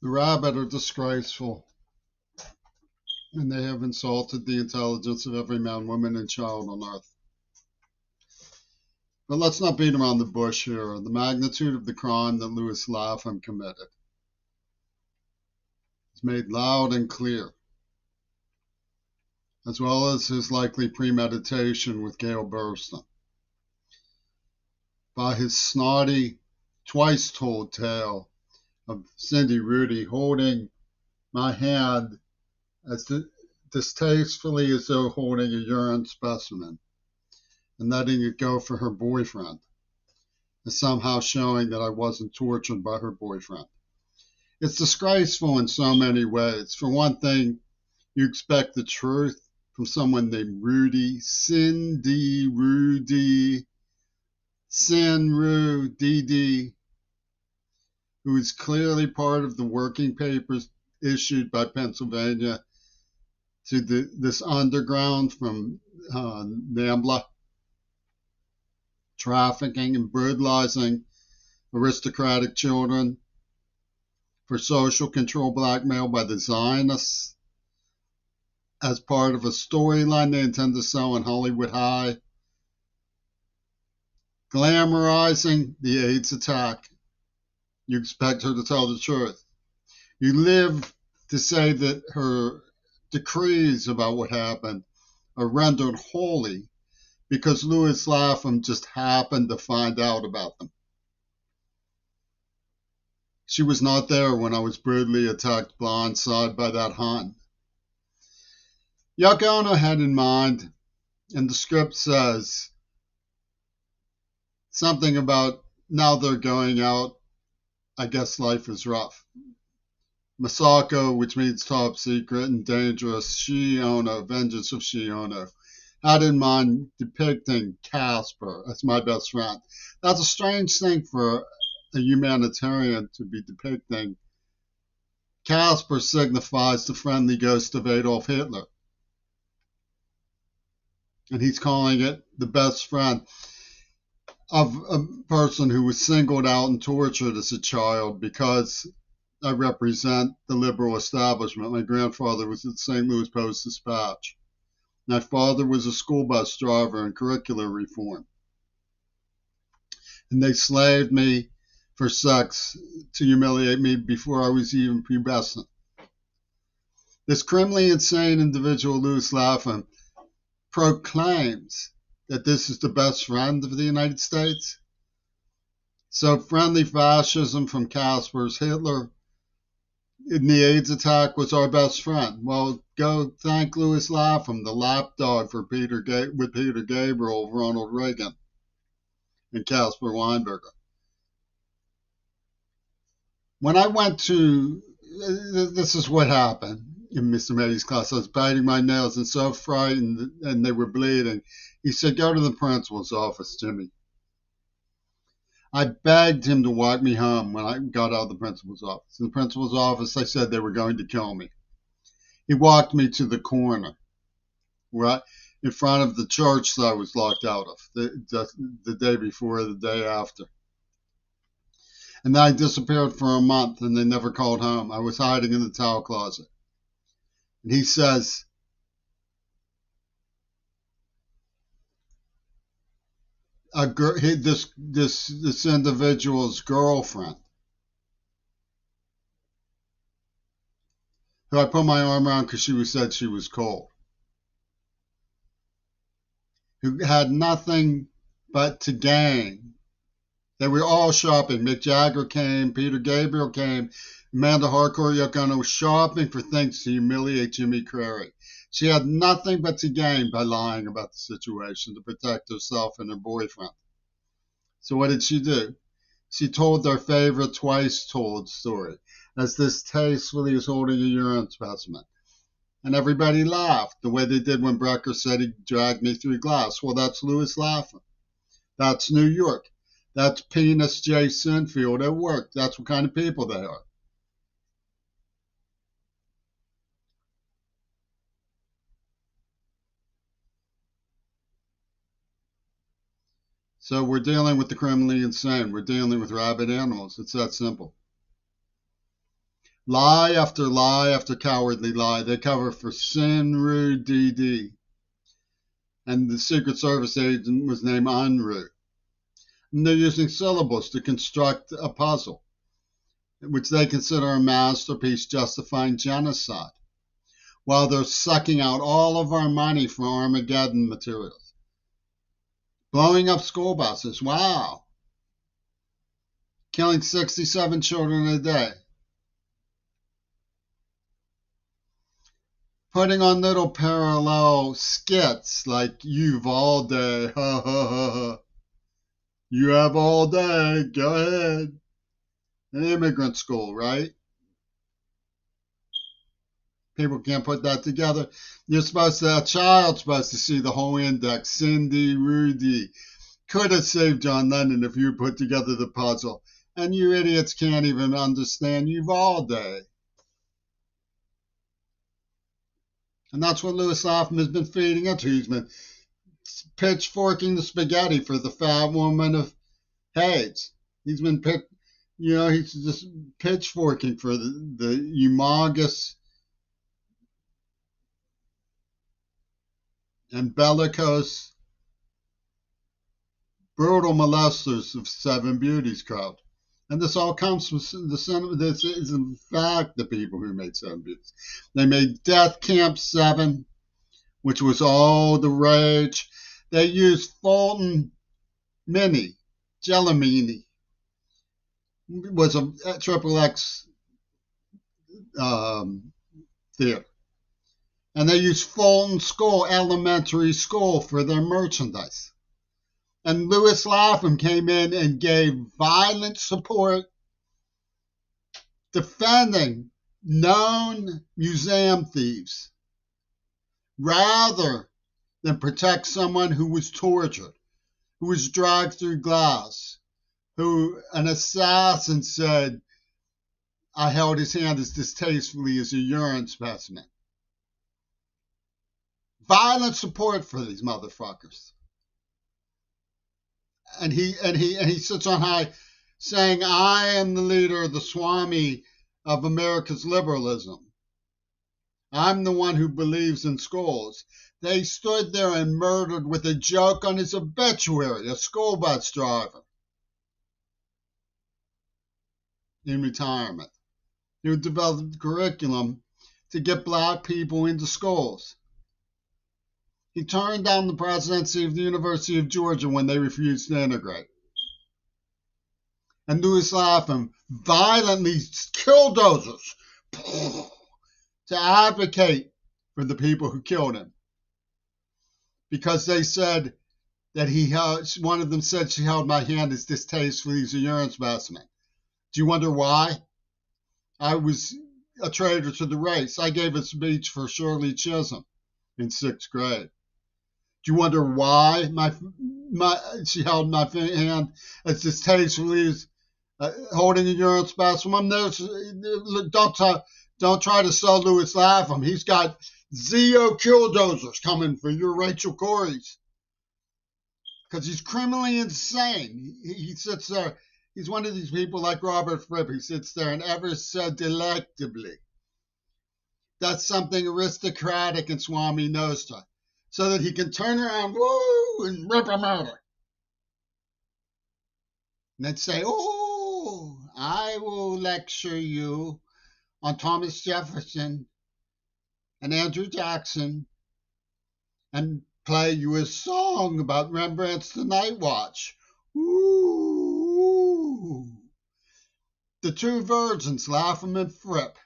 The rabbit are disgraceful, and they have insulted the intelligence of every man, woman, and child on earth. But let's not beat around the bush here. The magnitude of the crime that Louis Lapham committed is made loud and clear, as well as his likely premeditation with Gail Burston, by his snotty, twice told tale of Cindy Rudy holding my hand as distastefully as though holding a urine specimen and letting it go for her boyfriend, and somehow showing that I wasn't tortured by her boyfriend. It's disgraceful in so many ways. For one thing, you expect the truth from someone named Rudy, Cindy Rudy, Sin Dee, who is clearly part of the working papers issued by Pennsylvania to this underground from NAMBLA, trafficking and brutalizing aristocratic children for social control blackmail by the Zionists as part of a storyline they intend to sell in Hollywood High, glamorizing the AIDS attack. You expect her to tell the truth. You live to say that her decrees about what happened are rendered holy because Louis Lapham just happened to find out about them. She was not there when I was brutally attacked blindside by that Hun. Yoko Ono had in mind, and the script says something about now they're going out, I guess life is rough. Masako, which means top secret and dangerous, Shi Ono, vengeance of Shi Ono, had in mind depicting Casper as my best friend. That's a strange thing for a humanitarian to be depicting. Casper signifies the friendly ghost of Adolf Hitler. And he's calling it the best friend of a person who was singled out and tortured as a child because I represent the liberal establishment. My grandfather was at the St. Louis Post-Dispatch. My father was a school bus driver in curricular reform. And they slaved me for sex to humiliate me before I was even pubescent. This criminally insane individual, Louis Lapham, proclaims that this is the best friend of the United States. So friendly fascism from Casper's Hitler in the AIDS attack was our best friend. Well, go thank Louis Lapham, the lapdog for with Peter Gabriel, Ronald Reagan, and Caspar Weinberger. When I went to, this is what happened in Mr. Meddy's class. I was biting my nails and so frightened, and they were bleeding. He said, "Go to the principal's office, Jimmy." I begged him to walk me home when I got out of the principal's office. In the principal's office, they said they were going to kill me. He walked me to the corner, right in front of the church that I was locked out of the day before, the day after. And then I disappeared for a month, and they never called home. I was hiding in the towel closet. And he says, this individual's girlfriend, who I put my arm around because said she was cold, who had nothing but to gain. They were all shopping. Mick Jagger came, Peter Gabriel came, Amanda Harcourt, Yoko Ono was shopping for things to humiliate Jimmy Carrey. She had nothing but to gain by lying about the situation to protect herself and her boyfriend. So what did she do? She told their favorite twice told story, as this tastefully is holding a urine specimen. And everybody laughed, the way they did when Brecker said he dragged me through glass. Well, that's Louis Lapham. That's New York. That's Penis J. Sinfield at work. That's what kind of people they are. So we're dealing with the criminally insane. We're dealing with rabid animals. It's that simple. Lie after cowardly lie. They cover for sin, rude, DD. And the Secret Service agent was named Enroute. And they're using syllables to construct a puzzle, which they consider a masterpiece justifying genocide, while they're sucking out all of our money for Armageddon materials. Blowing up school buses, wow. Killing 67 children a day. Putting on little parallel skits like you've all day, ha ha ha ha. You have all day, go ahead. An immigrant school, right? People can't put that together. A child's supposed to see the whole index. Cindy, Rudy. Could have saved John Lennon if you put together the puzzle. And you idiots can't even understand Uvalde. And that's what Louis Lapham has been feeding into. He's been pitchforking the spaghetti for the fat woman of Hades. He's been he's just pitchforking for the humongous and bellicose, brutal molesters of Seven Beauties crowd. And this all comes from this is in fact the people who made Seven Beauties. They made Death Camp 7, which was all the rage. They used Fulton Mini, Gellamini. It was a triple X theater. And they used Fulton School, elementary school, for their merchandise. And Louis Lapham came in and gave violent support defending known museum thieves rather than protect someone who was tortured, who was dragged through glass, who an assassin said, I held his hand as distastefully as a urine specimen. Violent support for these motherfuckers. And he sits on high saying, I am the leader, the Swami of America's liberalism. I'm the one who believes in schools. They stood there and murdered with a joke on his obituary, a school bus driver in retirement. He would develop the curriculum to get black people into schools. He turned down the presidency of the University of Georgia when they refused to integrate. And Louis Lapham violently killdozers to advocate for the people who killed him. Because they said that one of them said she held my hand as distastefully as a urine specimen. Do you wonder why? I was a traitor to the race. I gave a speech for Shirley Chisholm in 6th grade. Do you wonder why she held my hand as distastefully as holding a urine specimen? Don't try to sell Louis Lapham. He's got Zeo killdozers coming for your Rachel Corrie's because he's criminally insane. He sits there. He's one of these people like Robert Fripp. He sits there and ever so delectably does something aristocratic and Swami Nostra, so that he can turn around, woo, and rip him over. And then say, oh, I will lecture you on Thomas Jefferson and Andrew Jackson and play you a song about Rembrandt's The Night Watch. Ooh. The two virgins, Lapham and Fripp.